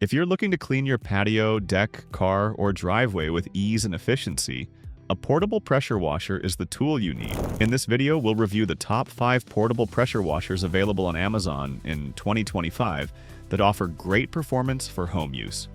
If you're looking to clean your patio, deck, car, or driveway with ease and efficiency, a portable pressure washer is the tool you need. In this video, we'll review the top 5 portable pressure washers available on Amazon in 2025 that offer great performance for home use.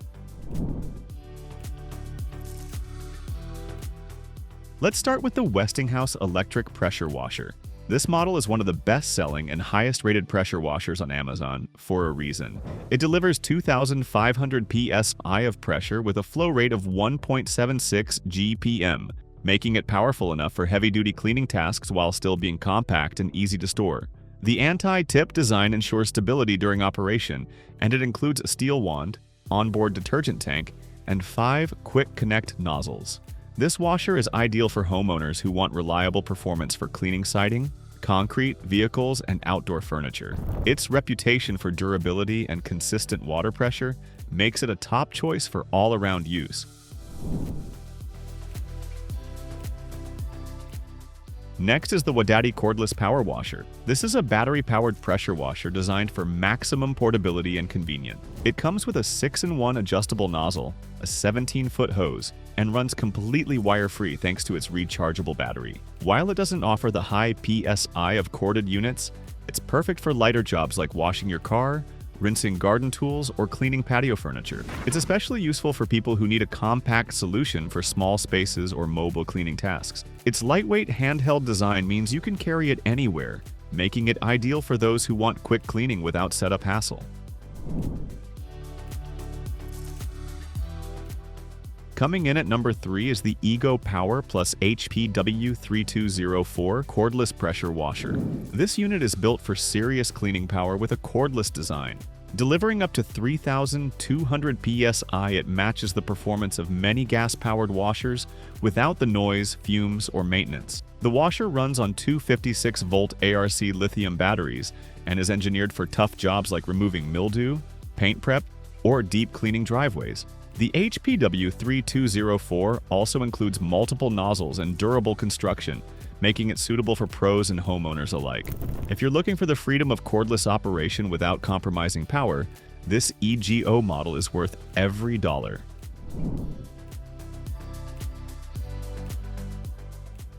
Let's start with the Westinghouse electric pressure washer. This model is one of the best-selling and highest-rated pressure washers on Amazon for a reason. It delivers 2,500 psi of pressure with a flow rate of 1.76 GPM, making it powerful enough for heavy-duty cleaning tasks while still being compact and easy to store. The anti-tip design ensures stability during operation, and it includes a steel wand, onboard detergent tank, and 5 quick connect nozzles. This washer is ideal for homeowners who want reliable performance for cleaning siding, concrete, vehicles, and outdoor furniture. Its reputation for durability and consistent water pressure makes it a top choice for all-around use. Next is the Wadaddy cordless power washer. This is a battery-powered pressure washer designed for maximum portability and convenience. It comes with a 6-in-1 adjustable nozzle, a 17-foot hose, and runs completely wire-free thanks to its rechargeable battery. While it doesn't offer the high PSI of corded units, it's perfect for lighter jobs like washing your car, rinsing garden tools, or cleaning patio furniture. It's especially useful for people who need a compact solution for small spaces or mobile cleaning tasks. Its lightweight handheld design means you can carry it anywhere, making it ideal for those who want quick cleaning without setup hassle. Coming in at number 3 is the Ego Power Plus HPW3204 cordless pressure washer. This unit is built for serious cleaning power with a cordless design. Delivering up to 3,200 psi, it matches the performance of many gas-powered washers without the noise, fumes, or maintenance. The washer runs on 256-volt ARC lithium batteries and is engineered for tough jobs like removing mildew, paint prep, or deep cleaning driveways. The HPW3204 also includes multiple nozzles and durable construction, making it suitable for pros and homeowners alike. If you're looking for the freedom of cordless operation without compromising power, this EGO model is worth every dollar.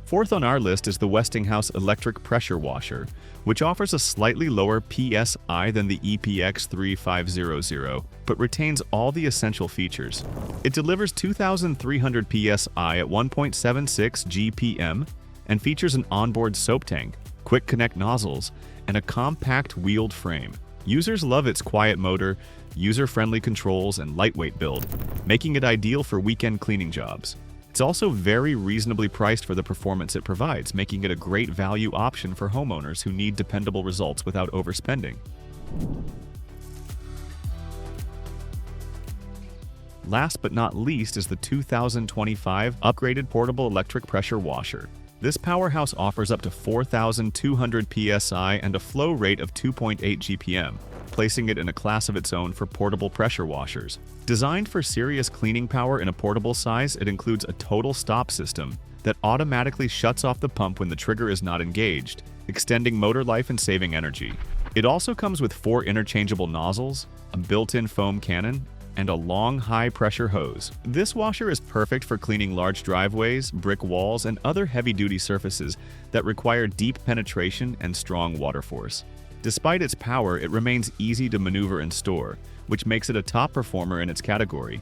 Fourth on our list is the Westinghouse electric pressure washer, which offers a slightly lower PSI than the EPX3500, but retains all the essential features. It delivers 2,300 psi at 1.76 GPM and features an onboard soap tank, quick connect nozzles, and a compact wheeled frame. Users love its quiet motor, user-friendly controls, and lightweight build, making it ideal for weekend cleaning jobs. It's also very reasonably priced for the performance it provides, making it a great value option for homeowners who need dependable results without overspending. Last but not least is the 2025 upgraded portable electric pressure washer. This powerhouse offers up to 4,200 psi and a flow rate of 2.8 GPM, placing it in a class of its own for portable pressure washers. Designed for serious cleaning power in a portable size, it includes a total stop system that automatically shuts off the pump when the trigger is not engaged, extending motor life and saving energy. It also comes with 4 interchangeable nozzles, a built-in foam cannon, and a long, high-pressure hose. This washer is perfect for cleaning large driveways, brick walls, and other heavy-duty surfaces that require deep penetration and strong water force. Despite its power, it remains easy to maneuver and store, which makes it a top performer in its category.